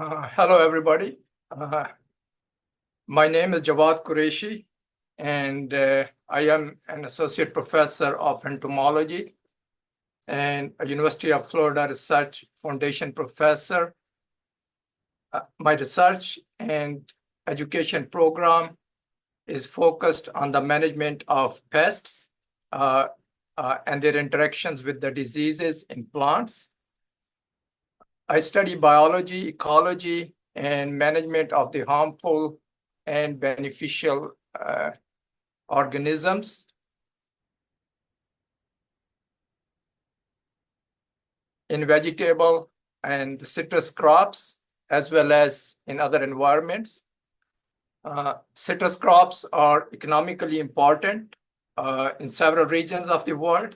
Hello, everybody. My name is Jawad Qureshi, and I am an associate professor of entomology and a University of Florida Research Foundation professor. My research and education program is focused on the management of pests and their interactions with the diseases in plants. I study biology, ecology, and management of the harmful and beneficial organisms. In vegetable and citrus crops, as well as in other environments. Citrus crops are economically important in several regions of the world.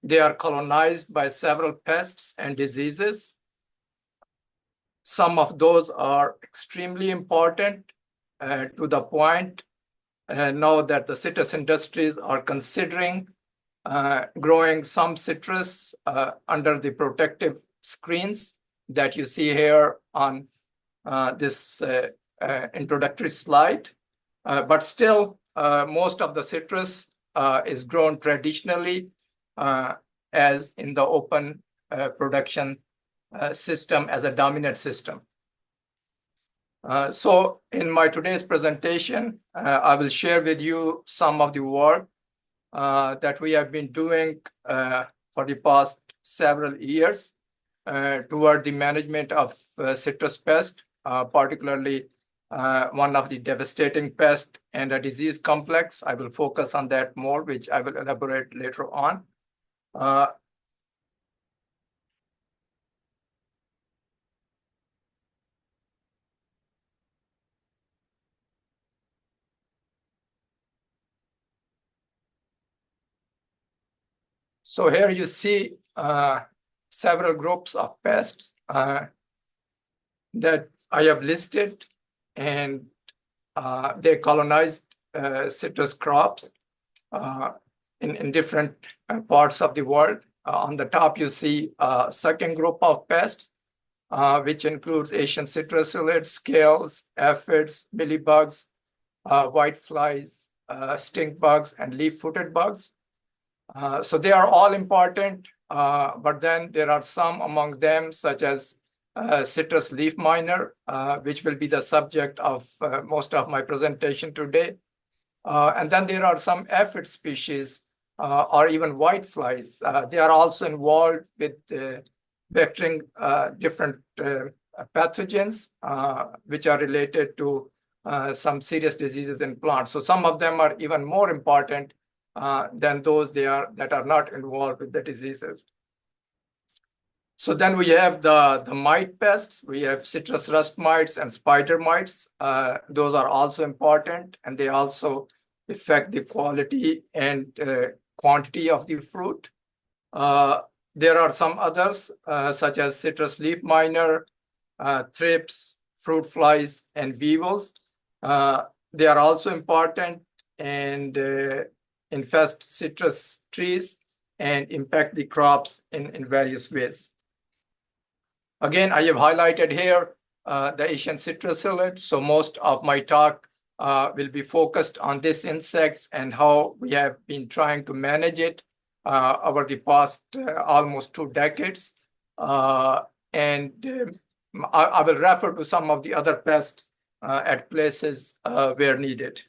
They are colonized by several pests and diseases. Some of those are extremely important to the point now that the citrus industries are considering growing some citrus under the protective screens that you see here on this introductory slide. But still, most of the citrus is grown traditionally as in the open production system as a dominant system. So in my today's presentation, I will share with you some of the work that we have been doing for the past several years toward the management of citrus pest, particularly one of the devastating pest and a disease complex. I will focus on that more, which I will elaborate later on. So here you see several groups of pests that I have listed, and they colonized citrus crops in different parts of the world. On the top, you see a second group of pests, which includes Asian citrus psyllid, scales, aphids, mealybugs, whiteflies, stink bugs, and leaf-footed bugs. So they are all important, but then there are some among them, such as citrus leaf miner, which will be the subject of most of my presentation today. And then there are some aphid species or even whiteflies. They are also involved with vectoring different pathogens, which are related to some serious diseases in plants. So some of them are even more important than those that are not involved with the diseases. So then we have the mite pests. We have citrus rust mites and spider mites. Those are also important, and they also affect the quality and quantity of the fruit. There are some others, such as citrus leaf miner, thrips, fruit flies, and weevils. They are also important and infest citrus trees and impact the crops in various ways. Again, I have highlighted here the Asian citrus psyllid. So most of my talk will be focused on this insect and how we have been trying to manage it over the past almost 2 decades. I will refer to some of the other pests at places where needed.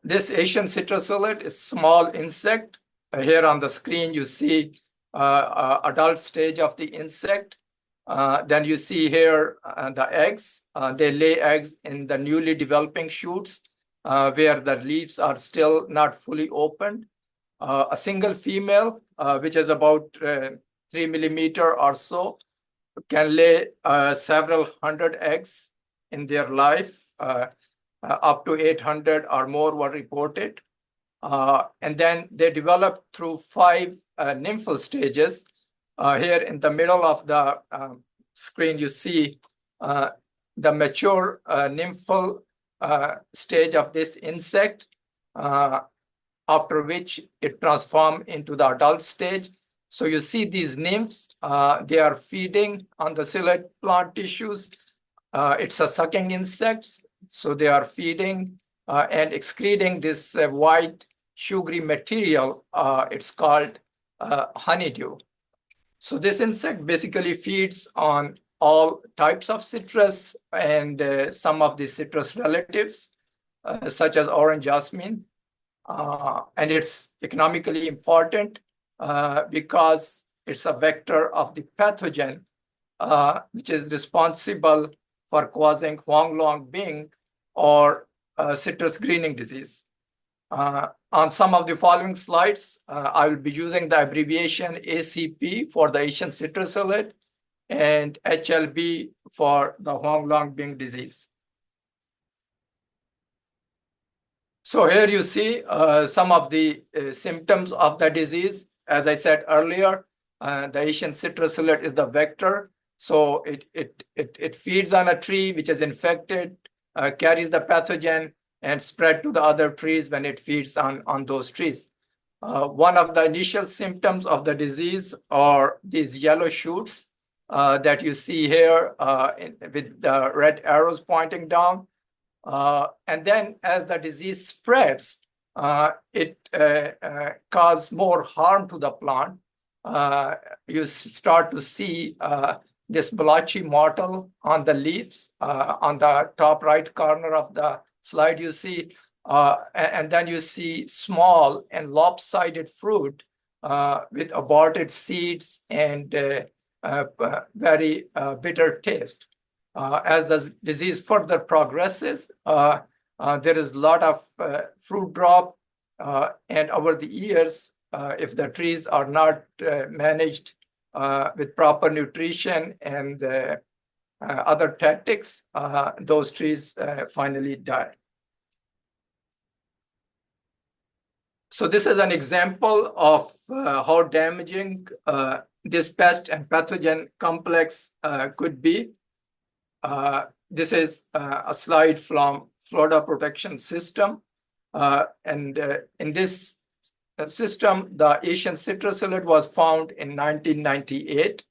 This Asian citrus psyllid is a small insect. Here on the screen, you see adult stage of the insect. Then you see here the eggs. They lay eggs in the newly developing shoots where the leaves are still not fully opened. A single female, which is about 3 millimeter or so, can lay several hundred eggs in their life. Up to 800 or more were reported. And then they develop through 5 nymphal stages. Here in the middle of the screen, you see the mature nymphal stage of this insect, after which it transforms into the adult stage. So you see these nymphs, they are feeding on the psyllid plant tissues. It's a sucking insects, so they are feeding and excreting this white sugary material. It's called honeydew. So this insect basically feeds on all types of citrus and some of the citrus relatives, such as orange jasmine. And it's economically important because it's a vector of the pathogen, which is responsible for causing Huang Long Bing or citrus greening disease. On some of the following slides, I will be using the abbreviation ACP for the Asian citrus psyllid and HLB for the Huang Long Bing disease. So here you see some of the symptoms of the disease. As I said earlier, the Asian citrus psyllid is the vector. So it feeds on a tree which is infected, carries the pathogen, and spread to the other trees when it feeds on those trees. One of the initial symptoms of the disease are these yellow shoots that you see here with the red arrows pointing down. And then as the disease spreads, it causes more harm to the plant. You start to see this blotchy mottle on the leaves. On the top right corner of the slide, you see, and then you see small and lopsided fruit with aborted seeds and very bitter taste. As the disease further progresses, there is a lot of fruit drop, and over the years, if the trees are not managed with proper nutrition and other tactics, those trees finally die. So this is an example of how damaging this pest and pathogen complex could be. This is a slide from Florida Protection System. And in this system, the Asian citrus psyllid was found in 1998,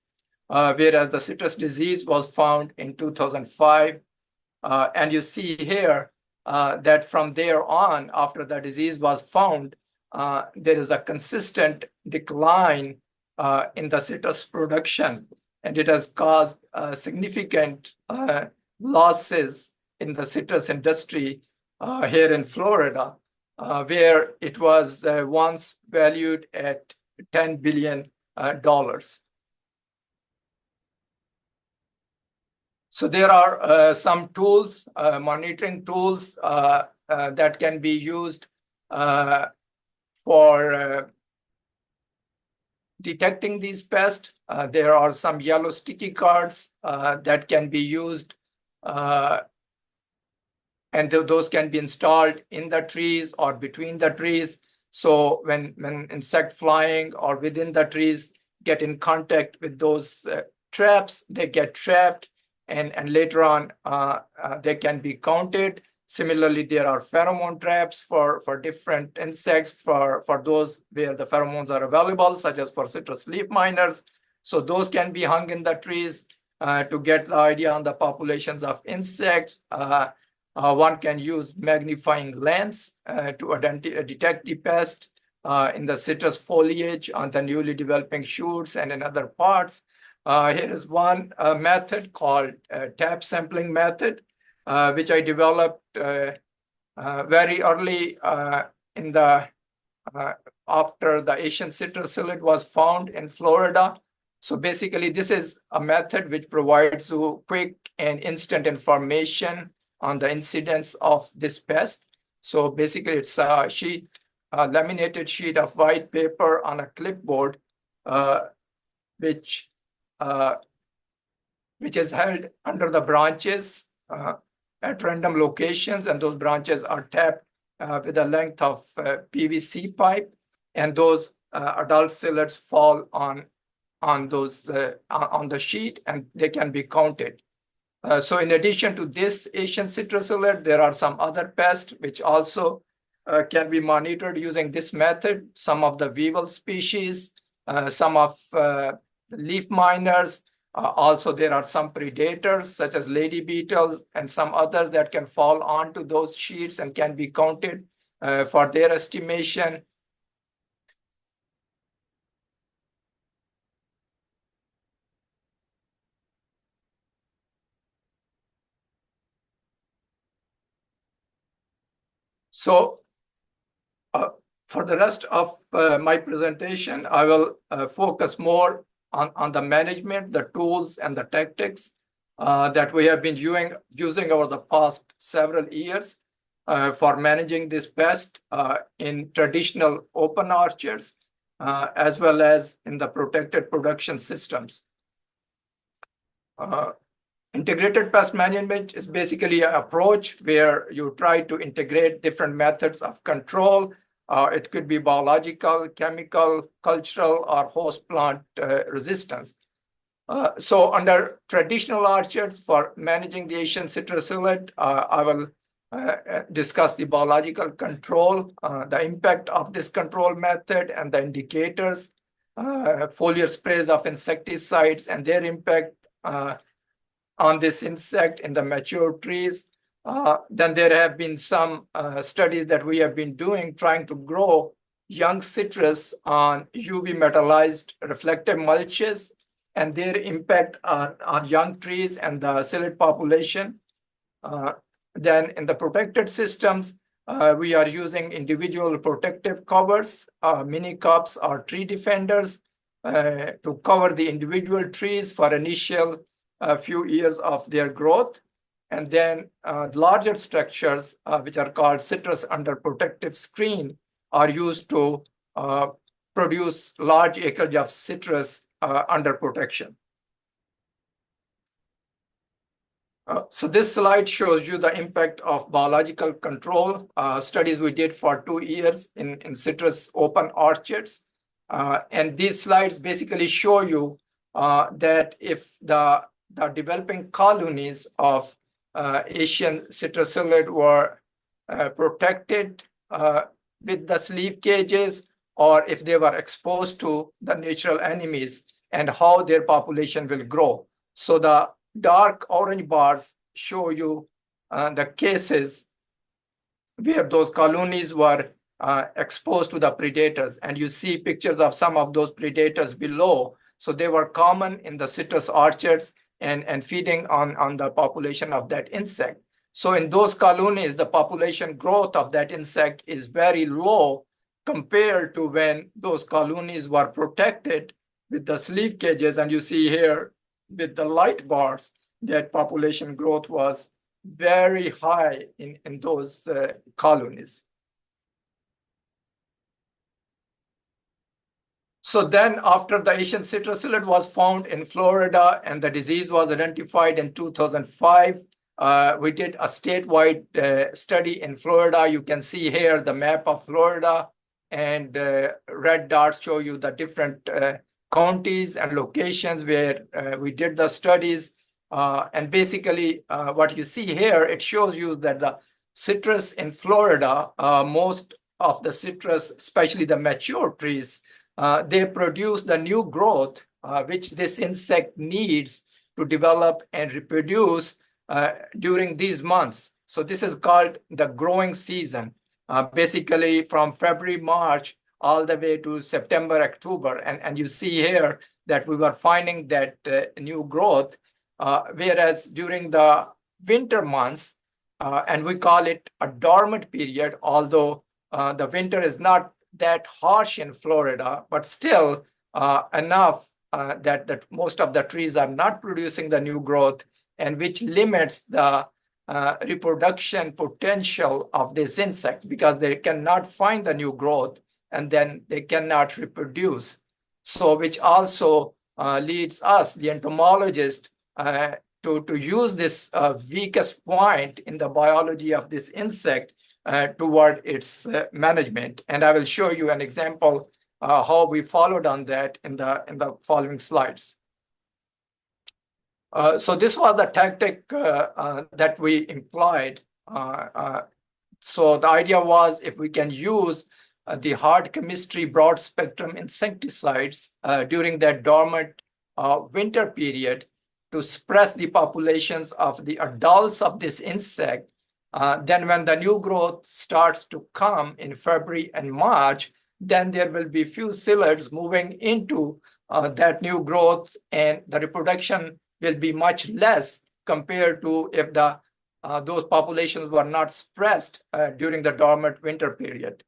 whereas the citrus disease was found in 2005. And you see here that from there on, after the disease was found, there is a consistent decline in the citrus production, and it has caused significant losses in the citrus industry here in Florida, where it was once valued at $10 billion. So there are some tools, monitoring tools that can be used for detecting these pests. There are some yellow sticky cards that can be used, and those can be installed in the trees or between the trees. So when insect flying or within the trees get in contact with those traps, they get trapped, and later on they can be counted. Similarly, there are pheromone traps for different insects for those where the pheromones are available, such as for citrus leaf miners. So those can be hung in the trees to get the idea on the populations of insects. One can use magnifying lens to detect the pest in the citrus foliage, on the newly developing shoots, and in other parts. Here is one method called tap sampling method, which I developed very early in the after the Asian citrus psyllid was found in Florida. So basically, this is a method which provides you quick and instant information on the incidence of this pest. So basically, it's a laminated sheet of white paper on a clipboard, which is held under the branches at random locations, and those branches are tapped with a length of PVC pipe, and those adult psyllids fall on those on the sheet, and they can be counted. So in addition to this Asian citrus psyllid, there are some other pests which also can be monitored using this method. Some of the weevil species some of leaf miners. Also, there are some predators such as lady beetles and some others that can fall onto those sheets and can be counted for their estimation. So for the rest of my presentation, I will focus more on the management, the tools, and the tactics that we have been using over the past several years for managing this pest in traditional open orchards, as well as in the protected production systems. Integrated pest management is basically an approach where you try to integrate different methods of control. It could be biological, chemical, cultural, or host plant resistance. So under traditional orchards for managing the Asian citrus hillet, I will discuss the biological control, the impact of this control method and the indicators, foliar sprays of insecticides and their impact on this insect in the mature trees. Then there have been some studies that we have been doing trying to grow young citrus on UV metallized reflective mulches and their impact on young trees and the psyllid population. Then in the protected systems, we are using individual protective covers, mini cups or tree defenders to cover the individual trees for initial few years of their growth. And then larger structures, which are called citrus under protective screen, are used to produce large acreage of citrus under protection. So this slide shows you the impact of biological control studies we did for 2 years in citrus open orchards. And these slides basically show you that if the developing colonies of Asian citrus hillet were protected with the sleeve cages, or if they were exposed to the natural enemies, and how their population will grow. So the dark orange bars show you the cases where those colonies were exposed to the predators, and you see pictures of some of those predators below. So they were common in the citrus orchards and feeding on the population of that insect. So in those colonies, the population growth of that insect is very low compared to when those colonies were protected with the sleeve cages. And you see here with the light bars that population growth was very high in those colonies. So then after the Asian citrus hillet was found in Florida and the disease was identified in 2005, we did a statewide study in Florida. You can see here the map of Florida, and red dots show you the different counties and locations where we did the studies. And basically what you see here, it shows you that the citrus in Florida, most of the citrus, especially the mature trees, they produce the new growth which this insect needs to develop and reproduce during these months. So this is called the growing season, basically from February, March, all the way to September, October. And you see here that we were finding that new growth, whereas during the winter months, and we call it a dormant period, although the winter is not that harsh in Florida, but still enough that most of the trees are not producing the new growth, and which limits the reproduction potential of this insect because they cannot find the new growth and then they cannot reproduce. So which also leads us, the entomologist, to use this weakest point in the biology of this insect toward its management. And I will show you an example how we followed on that in the following slides. So this was the tactic that we employed. So the idea was if we can use the hard chemistry broad spectrum insecticides during that dormant winter period to suppress the populations of the adults of this insect. Then when the new growth starts to come in February and March, then there will be few psyllids moving into that new growth, and the reproduction will be much less compared to if those populations were not suppressed during the dormant winter period.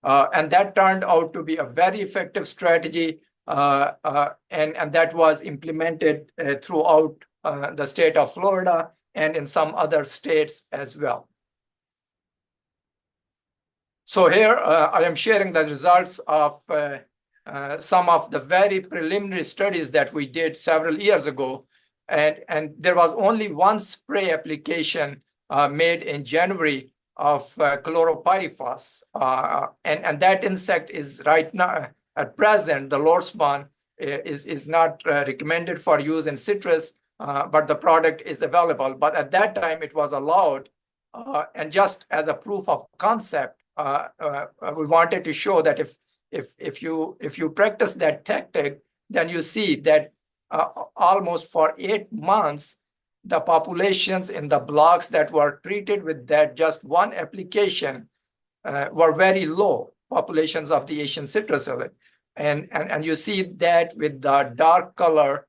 And that turned out to be a very effective strategy, and that was implemented throughout the state of Florida and in some other states as well. So here I am sharing the results of some of the very preliminary studies that we did several years ago. And there was only one spray application made in January of chloropyrifos. And that insect is right now, at present, the Lorsban is not recommended for use in citrus, but the product is available. But at that time, it was allowed. And just as a proof of concept, we wanted to show that if you practice that tactic, then you see that almost for 8 months, the populations in the blocks that were treated with that just one application were very low populations of the Asian citrus psyllid. And you see that with the dark color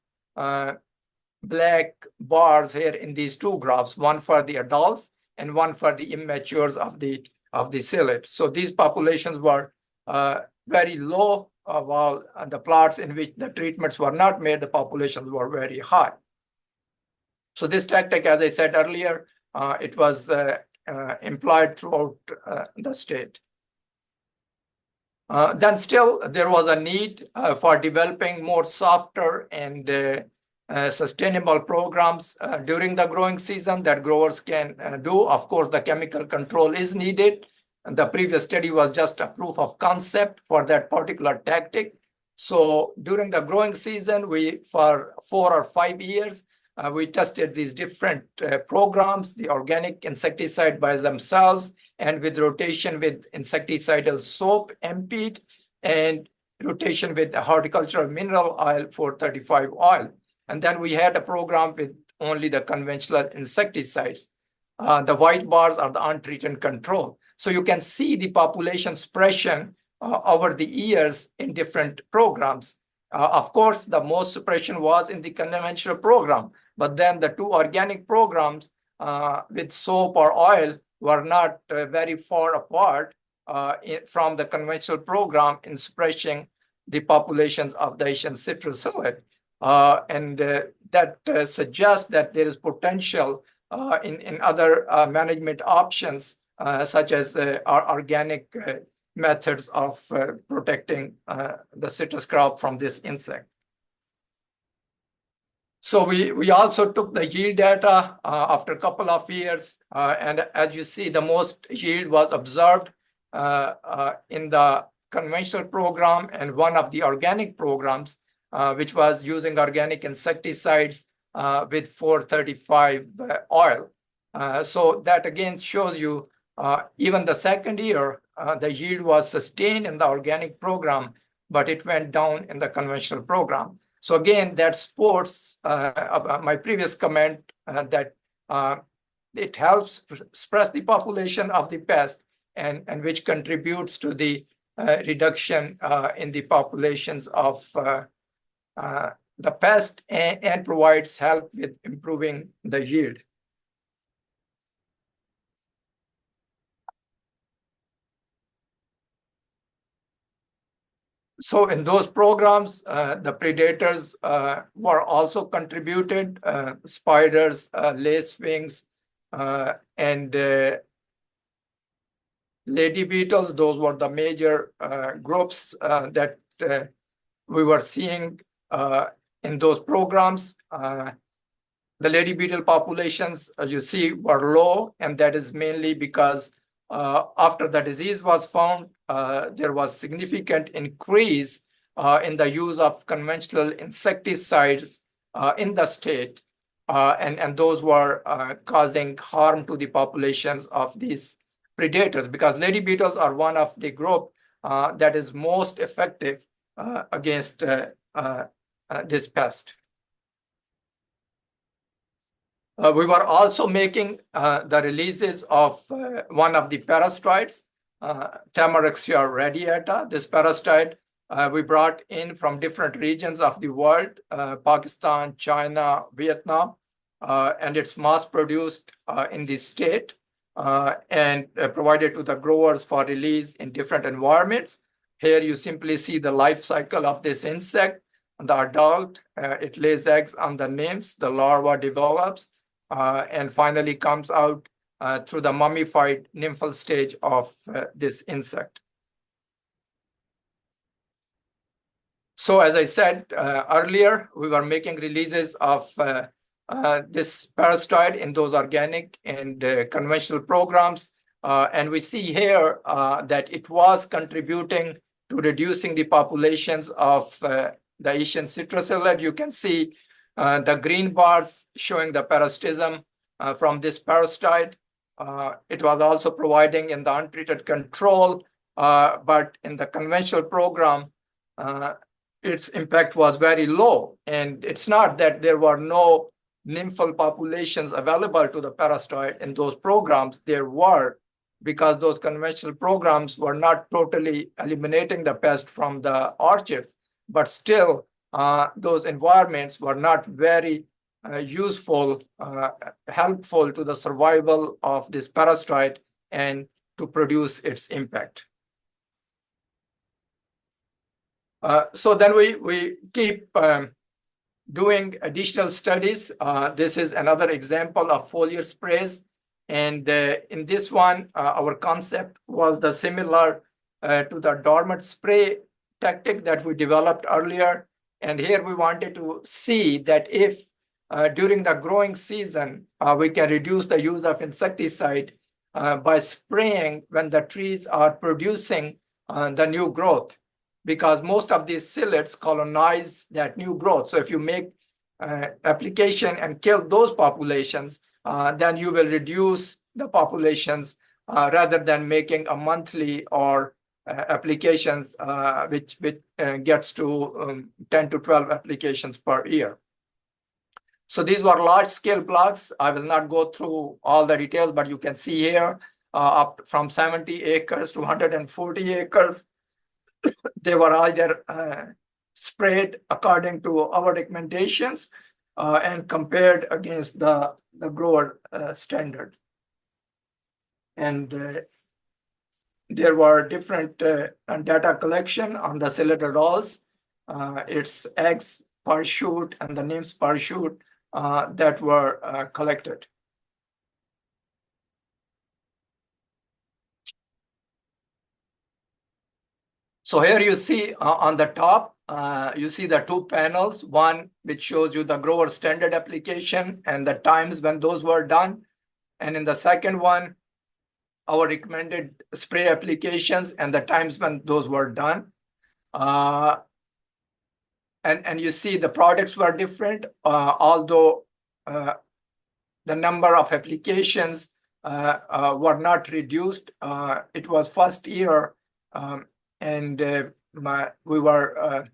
black bars here in these two graphs, one for the adults and one for the immatures of the psyllid. So these populations were very low, while the plots in which the treatments were not made, the populations were very high. So this tactic, as I said earlier, it was employed throughout the state. Then still, there was a need for developing more softer and sustainable programs during the growing season that growers can do. Of course, the chemical control is needed. The previous study was just a proof of concept for that particular tactic. So during the growing season, for 4 or 5 years, we tested these different programs, the organic insecticide by themselves, and with rotation with insecticidal soap, MPEAT, and rotation with horticultural mineral oil 435 oil. And then we had a program with only the conventional insecticides. The white bars are the untreated control. So you can see the population suppression over the years in different programs. Of course, the most suppression was in the conventional program, but then the 2 organic programs with soap or oil were not very far apart from the conventional program in suppressing the populations of the Asian citrus psyllid. And that suggests that there is potential in other management options, such as our organic methods of protecting the citrus crop from this insect. So we also took the yield data after a couple of years, and as you see, the most yield was observed in the conventional program and one of the organic programs, which was using organic insecticides with 435 oil. So that again shows you even the second year, the yield was sustained in the organic program, but it went down in the conventional program. So again, that supports my previous comment that it helps suppress the population of the pest, and which contributes to the reduction in the populations of the pest and provides help with improving the yield. So in those programs, the predators were also contributed, spiders, lacewings, and lady beetles. Those were the major groups that we were seeing in those programs. The lady beetle populations, as you see, were low, and that is mainly because after the disease was found, there was significant increase in the use of conventional insecticides in the state, and those were causing harm to the populations of these predators, because lady beetles are one of the group that is most effective against this pest. We were also making the releases of one of the parasites, Tamarixia radiata. This parasite we brought in from different regions of the world, Pakistan, China, Vietnam, and it's mass produced in the state and provided to the growers for release in different environments. Here you simply see the life cycle of this insect. The adult, it lays eggs on the nymphs, the larva develops, and finally comes out through the mummified nymphal stage of this insect. So as I said earlier, we were making releases of this parasite in those organic and conventional programs. And we see here that it was contributing to reducing the populations of the Asian citrus illid. You can see the green bars showing the parasitism from this parasite. It was also providing in the untreated control, but in the conventional program, its impact was very low. And it's not that there were no nymphal populations available to the parasite in those programs. There were, because those conventional programs were not totally eliminating the pest from the orchards, but still those environments were not very useful, helpful to the survival of this parasite and to produce its impact. So then we keep doing additional studies. This is another example of foliar sprays. And in this one, our concept was the similar to the dormant spray tactic that we developed earlier. And here we wanted to see that if during the growing season, we can reduce the use of insecticide by spraying when the trees are producing the new growth, because most of these psyllids colonize that new growth. So if you make application and kill those populations, then you will reduce the populations rather than making a monthly or applications which gets to 10 to 12 applications per year. So these were large-scale blocks. I will not go through all the details, but you can see here up from 70 acres to 140 acres. They were either sprayed according to our recommendations and compared against the grower standard. And there were different data collection on the psyllid rolls. Its eggs per shoot and the nymphs per shoot that were collected. So here you see on the top, you see the two panels, one which shows you the grower standard application and the times when those were done. And in the second one, our recommended spray applications and the times when those were done. And you see the products were different, although the number of applications were not reduced. It was first year, and we were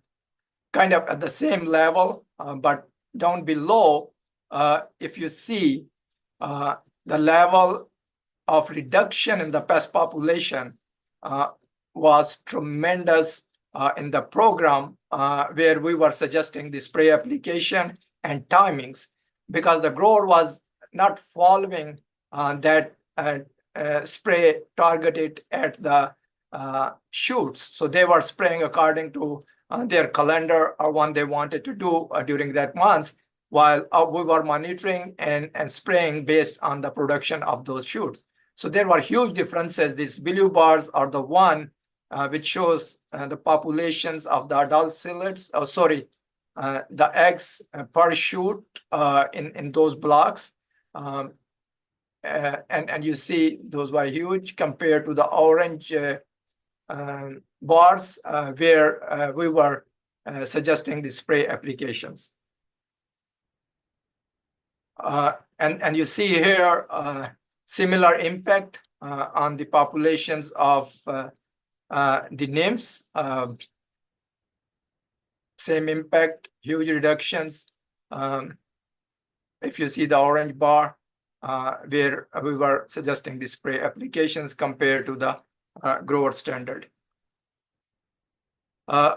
kind of at the same level, but down below, if you see the level of reduction in the pest population was tremendous in the program where we were suggesting the spray application and timings, because the grower was not following that spray targeted at the shoots. So they were spraying according to their calendar or when they wanted to do during that month, while we were monitoring and spraying based on the production of those shoots. So there were huge differences. These blue bars are the one which shows the populations of the adult psyllids, the eggs per shoot in those blocks. And you see those were huge compared to the orange bars where we were suggesting the spray applications. And you see here similar impact on the populations of The nymphs, same impact, huge reductions. If you see the orange bar, where we were suggesting the spray applications compared to the grower standard.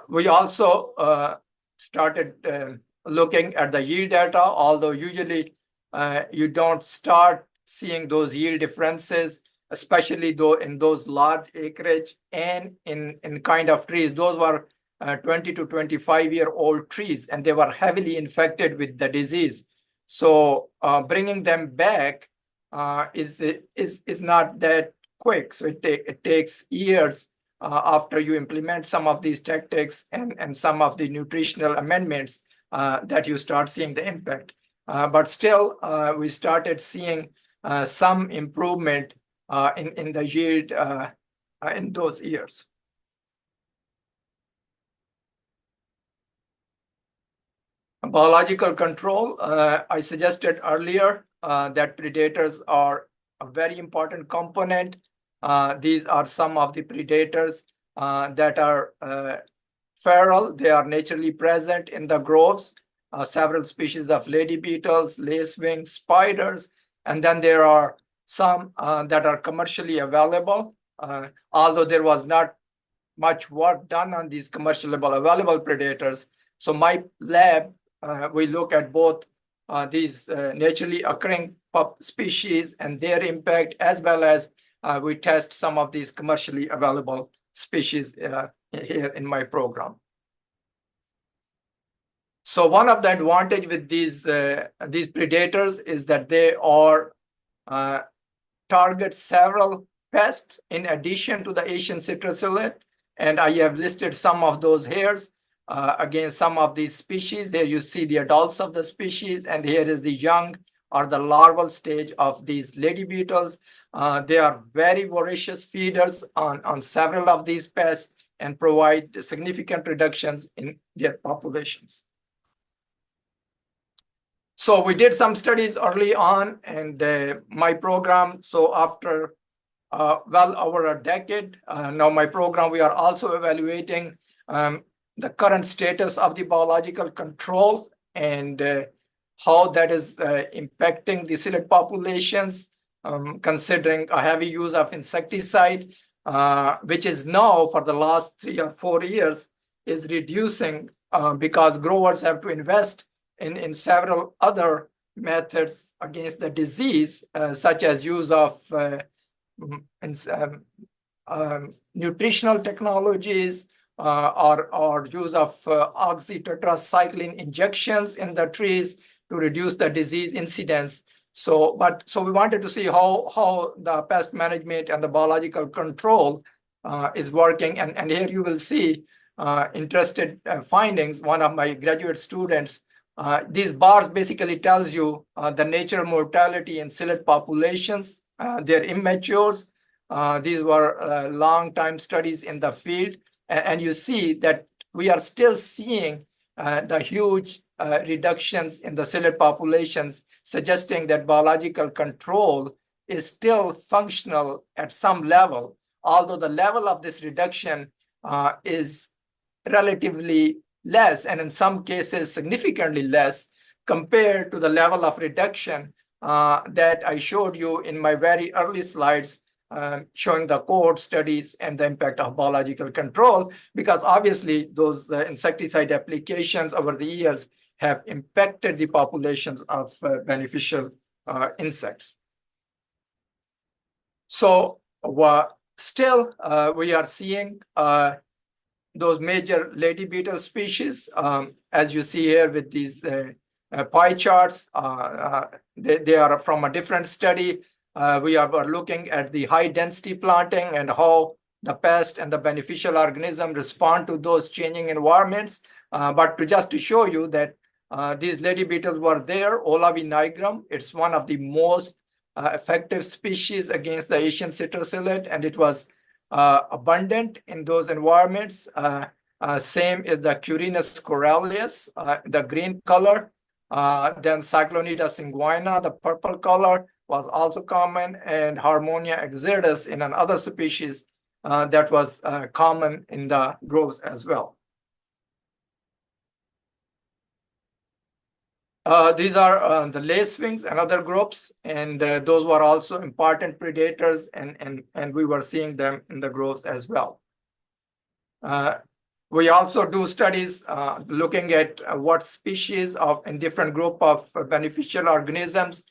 We also started looking at the yield data, although usually you don't start seeing those yield differences, especially though in those large acreage and in kind of trees. Those were 20 to 25-year-old trees, and they were heavily infected with the disease. So bringing them back is not that quick. So it takes years after you implement some of these tactics and some of the nutritional amendments that you start seeing the impact. But still, we started seeing some improvement in the yield in those years. Biological control, I suggested earlier that predators are a very important component. These are some of the predators that are feral. They are naturally present in the groves. Several species of lady beetles, lacewing spiders, and then there are some that are commercially available. Although there was not much work done on these commercially available predators. So my lab, we look at both these naturally occurring species and their impact, as well as we test some of these commercially available species here in my program. So one of the advantage with these predators is that they are target several pests in addition to the Asian citrusillate, and I have listed some of those here. Again, some of these species, there you see the adults of the species, and here is the young or the larval stage of these lady beetles. They are very voracious feeders on several of these pests and provide significant reductions in their populations. So we did some studies early on, and my program, so after well over a decade, now my program, we are also evaluating the current status of the biological control and how that is impacting the psyllid populations, considering a heavy use of insecticide, which is now for the last 3 or 4 years is reducing because growers have to invest in several other methods against the disease, such as use of nutritional technologies, or use of oxytetracycline injections in the trees to reduce the disease incidence. So we wanted to see how the pest management and the biological control is working. And here you will see interested findings. One of my graduate students, these bars basically tells you the natural mortality in psyllid populations. They're immatures. These were long time studies in the field. And you see that we are still seeing the huge reductions in the psyllid populations, suggesting that biological control is still functional at some level, although the level of this reduction is relatively less, and in some cases significantly less compared to the level of reduction that I showed you in my very early slides, showing the cohort studies and the impact of biological control, because obviously those insecticide applications over the years have impacted the populations of beneficial insects. So still we are seeing those major lady beetle species, as you see here with these pie charts. They are from a different study. We are looking at the high density planting and how the pest and the beneficial organism respond to those changing environments. But just to show you that these lady beetles were there, Olavi nigrum, it's one of the most effective species against the Asian citrusillate, and it was abundant in those environments. Same is the Curinus corellius, the green color. Then Cyclonidas inguina, the purple color, was also common, and Harmonia exodus in another species that was common in the groves as well. These are the lacewings and other groups, and those were also important predators, and we were seeing them in the groves as well. We also do studies looking at what species in different group of beneficial organisms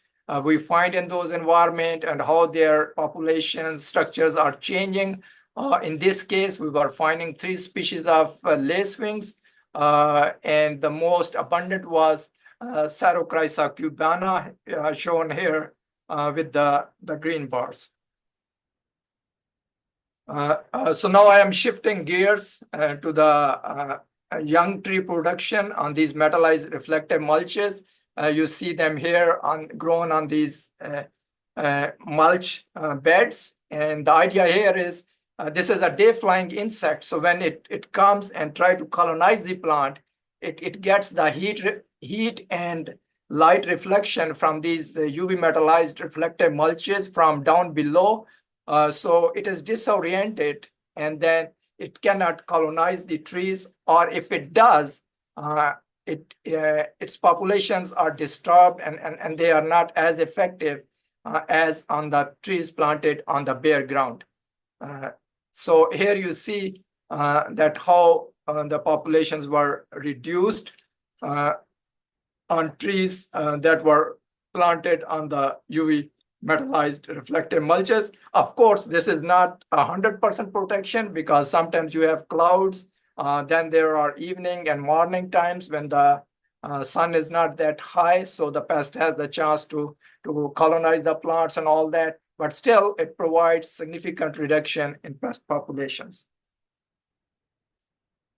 we find in those environment and how their population structures are changing. In this case, we were finding 3 species of lacewings, and the most abundant was Sarochrysa cubana, shown here with the green bars. So now I am shifting gears to the young tree production on these metallized reflective mulches. You see them here grown on these mulch beds. And the idea here is this is a day-flying insect. So when it comes and try to colonize the plant, it gets the heat and light reflection from these UV metallized reflective mulches from down below. So it is disoriented, and then it cannot colonize the trees, or if it does, its populations are disturbed, and they are not as effective as on the trees planted on the bare ground. So here you see that how the populations were reduced on trees that were planted on the UV metallized reflective mulches. Of course, this is not 100% protection, because sometimes you have clouds. Then there are evening and morning times when the sun is not that high, so the pest has the chance to colonize the plants and all that. But still, it provides significant reduction in pest populations.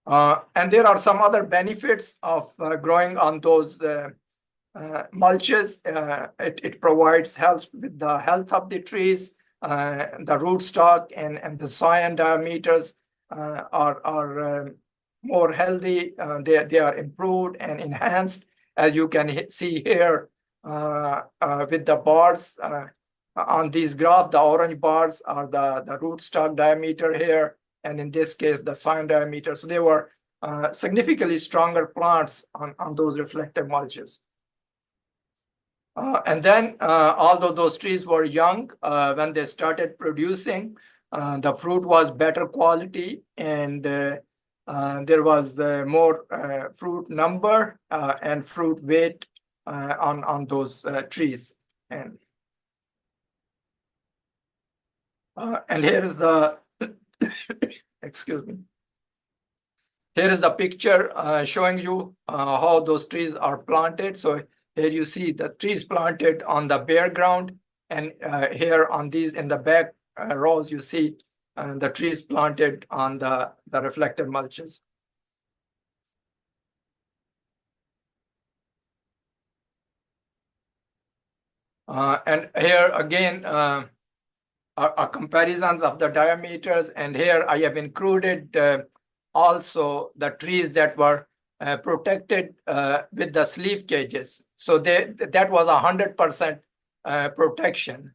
And there are some other benefits of growing on those mulches. It provides help with the health of the trees. The rootstock and the scion diameters are more healthy. They are improved and enhanced, as you can see here with the bars on these graphs. The orange bars are the rootstock diameter here, and in this case, the scion diameter. So they were significantly stronger plants on those reflective mulches. And then, although those trees were young, when they started producing, the fruit was better quality, and there was more fruit number and fruit weight on those trees. And here is the, excuse me. Here is the picture showing you how those trees are planted. So here you see the trees planted on the bare ground, and here on these in the back rows, you see the trees planted on the reflective mulches. And here again are comparisons of the diameters, and here I have included also the trees that were protected with the sleeve cages. So that was 100% protection.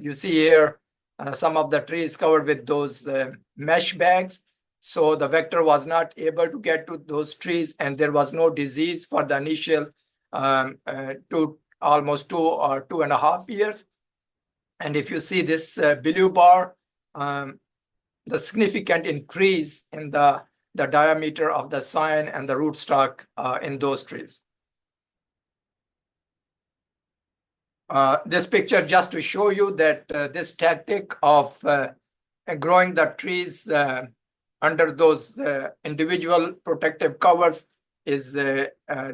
You see here some of the trees covered with those mesh bags. So the vector was not able to get to those trees, and there was no disease for the initial almost 2 or 2.5 years. And if you see this blue bar, the significant increase in the diameter of the scion and the rootstock in those trees. This picture just to show you that this tactic of growing the trees under those individual protective covers is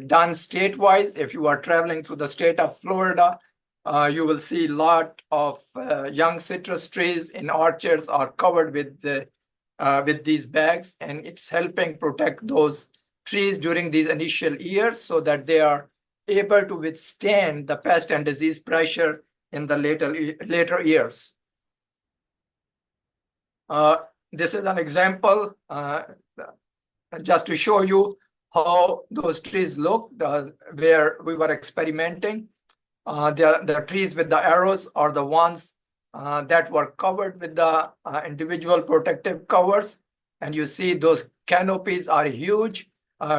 done state-wise. If you are traveling through the state of Florida, you will see a lot of young citrus trees in orchards are covered with these bags, and it's helping protect those trees during these initial years so that they are able to withstand the pest and disease pressure in the later years. This is an example just to show you how those trees look where we were experimenting. The trees with the arrows are the ones that were covered with the individual protective covers. And you see those canopies are huge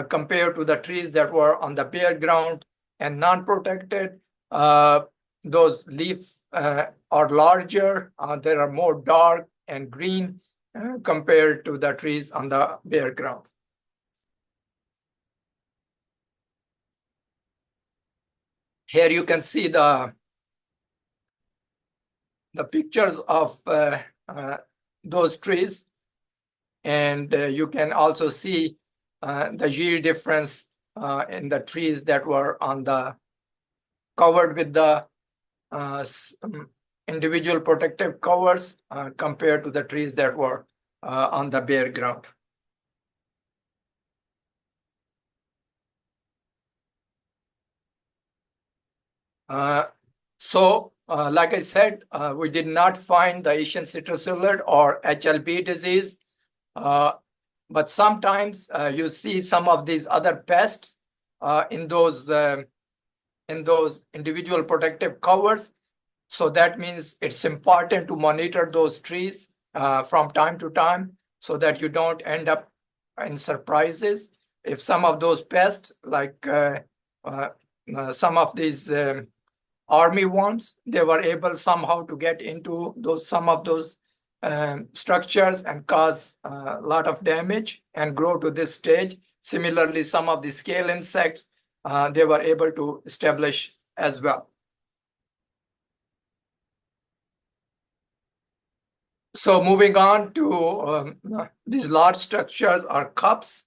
compared to the trees that were on the bare ground and non-protected. Those leaves are larger, they are more dark and green compared to the trees on the bare ground. Here you can see the pictures of those trees, and you can also see the yield difference in the trees that were on the covered with the individual protective covers compared to the trees that were on the bare ground. Like I said, we did not find the Asian citrus silage or HLB disease, but sometimes you see some of these other pests in those individual protective covers. So that means it's important to monitor those trees from time to time so that you don't end up in surprises. If some of those pests, like some of these army worms, they were able somehow to get into some of those structures and cause a lot of damage and grow to this stage. Similarly, some of the scale insects, they were able to establish as well. So moving on to these large structures are cups,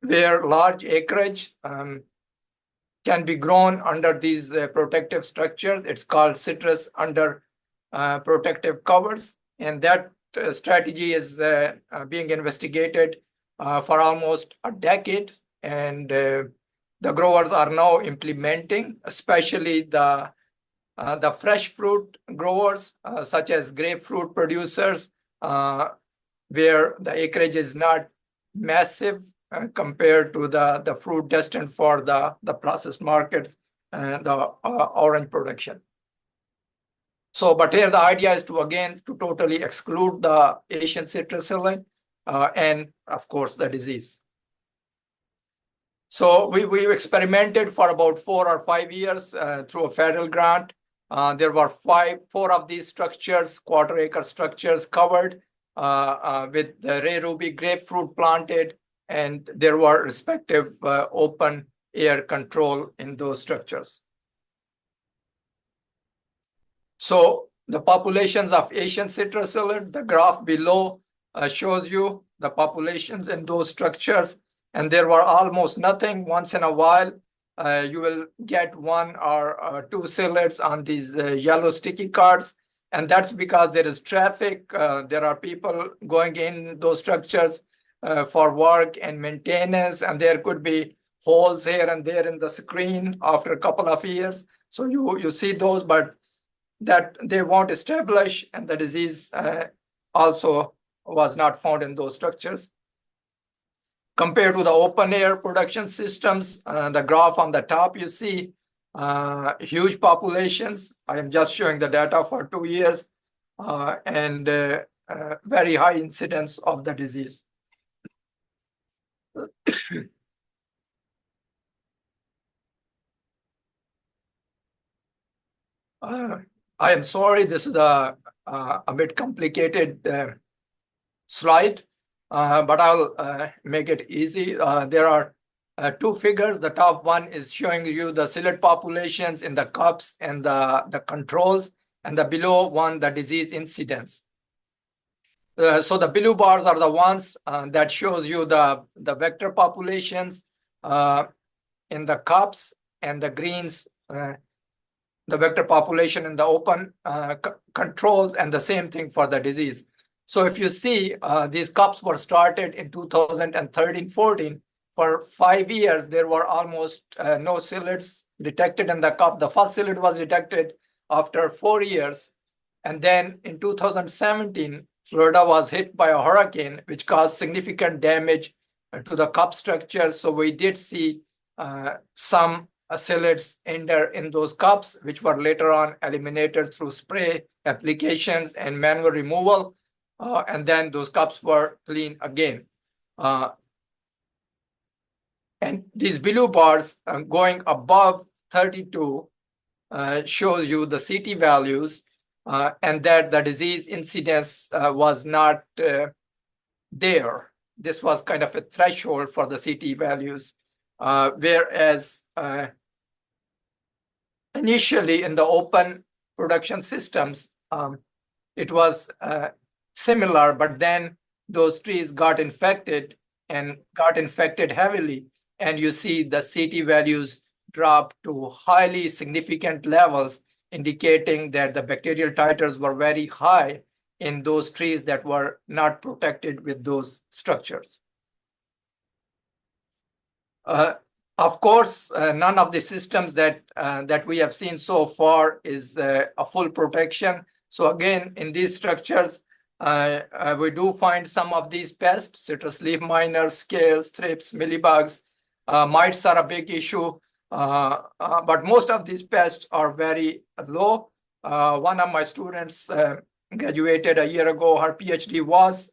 where large acreage can be grown under these protective structures. It's called citrus under protective covers. And that strategy is being investigated for almost a decade. And the growers are now implementing, especially the fresh fruit growers, such as grapefruit producers, where the acreage is not massive compared to the fruit destined for the processed markets and the orange production. So, but here the idea is to, again, to totally exclude the Asian citrus silage and, of course, the disease. So we experimented for about 4 or 5 years through a federal grant. There were 4 of these structures, quarter-acre structures covered with the Ray Ruby grapefruit planted, and there were respective open air control in those structures. So the populations of Asian citrus silage, the graph below shows you the populations in those structures, and there were almost nothing. Once in a while, you will get 1 or 2 psyllids on these yellow sticky cards, and that's because there is traffic. There are people going in those structures for work and maintenance, and there could be holes here and there in the screen after a couple of years. So you see those, but that they won't establish, and the disease also was not found in those structures. Compared to the open air production systems, the graph on the top, you see huge populations. I am just showing the data for 2 years and very high incidence of the disease. I am sorry, this is a bit complicated slide, but I'll make it easy. There are 2 figures. The top one is showing you the psyllid populations in the cups and the controls, and the below one, the disease incidence. So the blue bars are the ones that shows you the vector populations in the cups, and the greens, the vector population in the open controls, and the same thing for the disease. So if you see, these cups were started in 2013-14. For 5 years, there were almost no psyllids detected in the cup. The first psyllid was detected after 4 years. And then in 2017, Florida was hit by a hurricane, which caused significant damage to the cup structure. So we did see some solids enter in those cups, which were later on eliminated through spray applications and manual removal. And then those cups were cleaned again. And these blue bars going above 32 shows you the CT values, and that the disease incidence was not there. This was kind of a threshold for the CT values, whereas initially in the open production systems, it was similar, but then those trees got infected and got infected heavily. And you see the CT values drop to highly significant levels, indicating that the bacterial titers were very high in those trees that were not protected with those structures. Of course, none of the systems that we have seen so far is a full protection. So again, in these structures, we do find some of these pests: citrus leaf miners, scales, thrips, mealybugs. Mites are a big issue, but most of these pests are very low. One of my students graduated a year ago. Her PhD was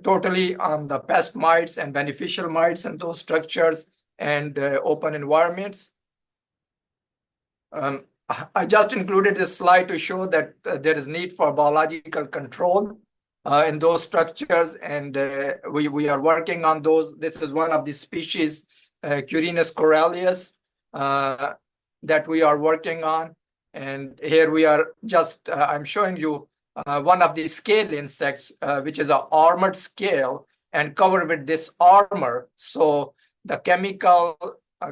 totally on the pest mites and beneficial mites and those structures and open environments. I just included this slide to show that there is need for biological control in those structures, and we are working on those. This is one of the species, Curinus corallius, that we are working on. And here we are just, I'm showing you one of the scale insects, which is an armored scale and covered with this armor. So the chemical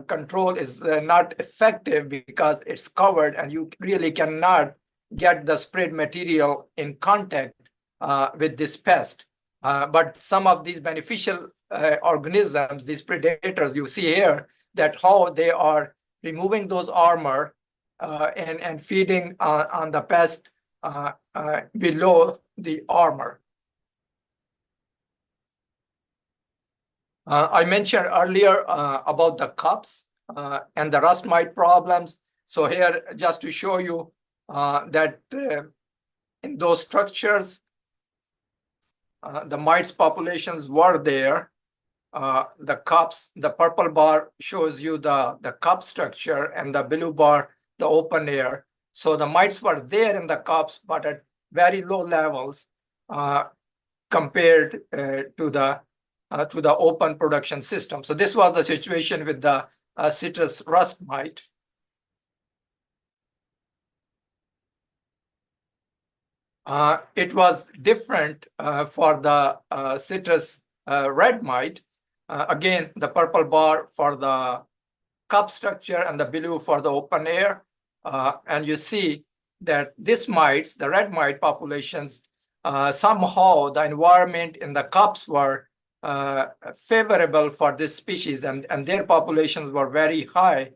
control is not effective because it's covered, and you really cannot get the sprayed material in contact with this pest. But some of these beneficial organisms, these predators, you see here that how they are removing those armor and feeding on the pest below the armor. I mentioned earlier about the cups and the rust mite problems. So here, just to show you that in those structures, the mites populations were there. The cups, the purple bar shows you the cup structure, and the blue bar, the open air. So the mites were there in the cups, but at very low levels compared to the open production system. So this was the situation with the citrus rust mite. It was different for the citrus red mite. Again, the purple bar for the cup structure and the blue for the open air. And you see that these mites, the red mite populations, somehow the environment in the cups were favorable for this species, and their populations were very high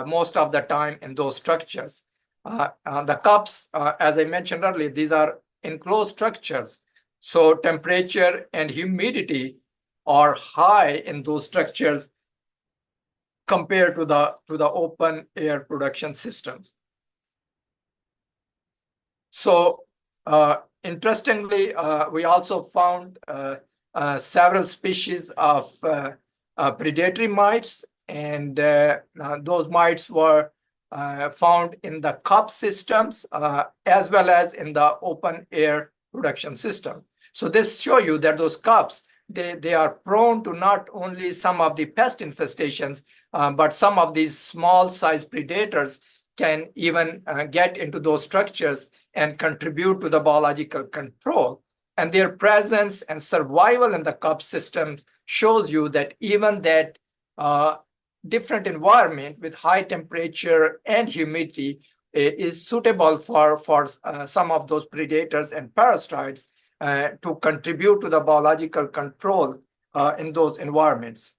most of the time in those structures. The cups, as I mentioned earlier, these are enclosed structures. So temperature and humidity are high in those structures compared to the open air production systems. So interestingly, we also found several species of predatory mites, and those mites were found in the cup systems as well as in the open air production system. So this shows you that those cups, they are prone to not only some of the pest infestations, but some of these small size predators can even get into those structures and contribute to the biological control. And their presence and survival in the cup system shows you that even that different environment with high temperature and humidity is suitable for some of those predators and parasites to contribute to the biological control in those environments.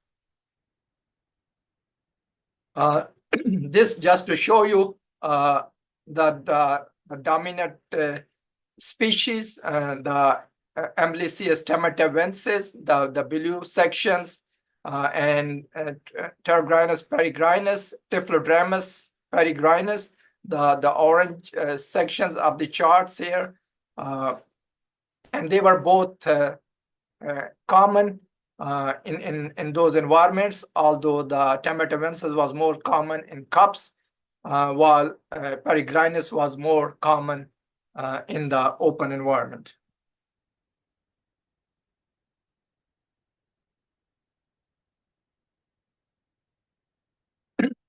This just to show you the dominant species, the Amblicius tematavensis, the blue sections, and Tergrinus peregrinus, Typhlodramus peregrinus, the orange sections of the charts here. And they were both common in those environments, although the Tematovensis was more common in cups, while peregrinus was more common in the open environment.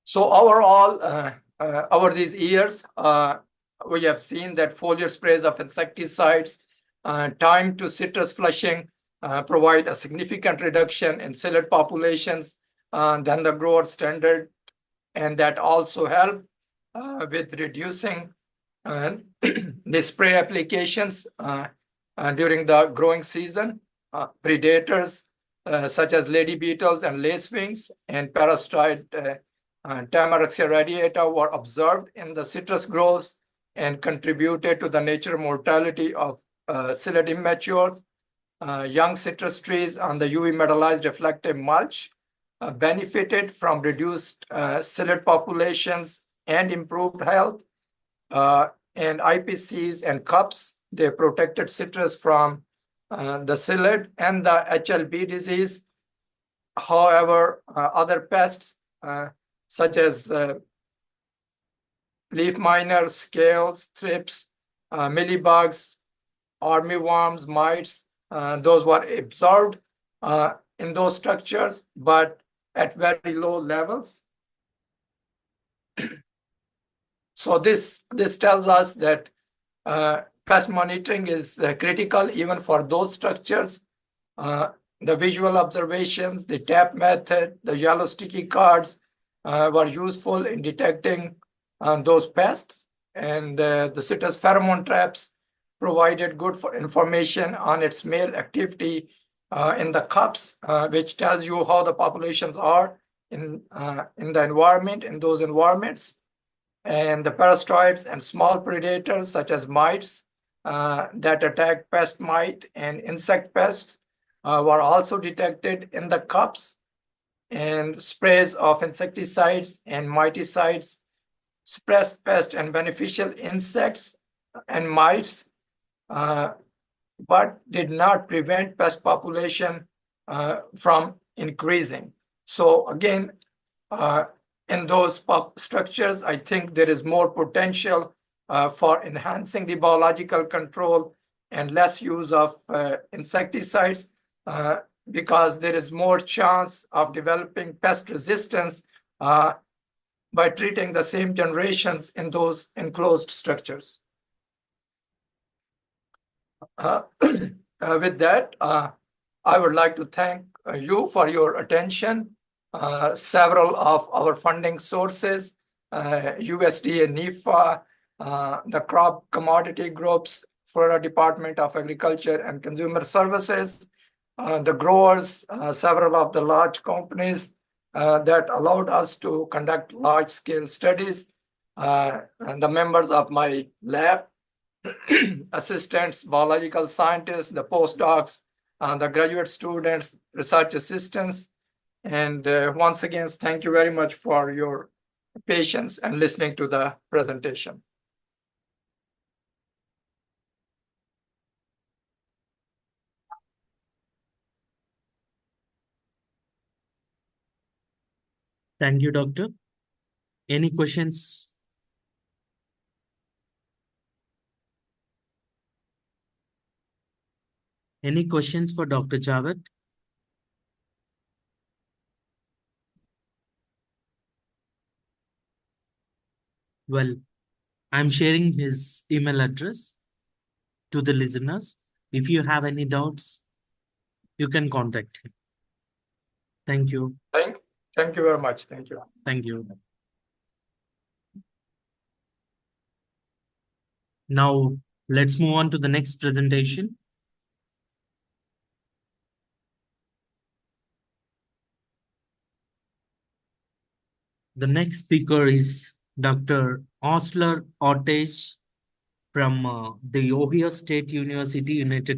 So overall, over these years, we have seen that foliar sprays of insecticides timed to citrus flushing provide a significant reduction in psyllid populations than the grower standard, and that also help with reducing the spray applications during the growing season. Predators such as lady beetles and lacewings and parasite Tamarixia radiata were observed in the citrus groves and contributed to the natural mortality of psyllid immatures. Young citrus trees on the UV metallized reflective mulch benefited from reduced psyllid populations and improved health. And IPCs and cups, they protected citrus from the psyllid and the HLB disease. However, other pests such as leaf miners, scales, thrips, mealybugs, armyworms, mites, those were observed in those structures, but at very low levels. So this tells us that pest monitoring is critical even for those structures. The visual observations, the tap method, the yellow sticky cards were useful in detecting those pests, and the citrus pheromone traps provided good information on its male activity in the cups, which tells you how the populations are in the environment, in those environments. And the parasitoids and small predators such as mites that attack pest mite and insect pests were also detected in the cups, and sprays of insecticides and miticides suppressed pest and beneficial insects and mites, but did not prevent pest population from increasing. So again, in those structures, I think there is more potential for enhancing the biological control and less use of insecticides because there is more chance of developing pest resistance by treating the same generations in those enclosed structures. With that, I would like to thank you for your attention. Several of our funding sources, USDA, NIFA, the crop commodity groups, Florida Department of Agriculture and Consumer Services, the growers, several of the large companies that allowed us to conduct large-scale studies, and the members of my lab, assistants, biological scientists, the postdocs, the graduate students, research assistants. And once again, thank you very much for your patience and listening to the presentation. Thank you, Doctor. Any questions? Any questions for Dr. Javed? Well, I'm sharing his email address to the listeners. If you have any doubts, you can contact him. Thank you. Thank you very much. Thank you. Thank you. Now, let's move on to the next presentation. The next speaker is Dr. Osler Ortage from the Ohio State University, United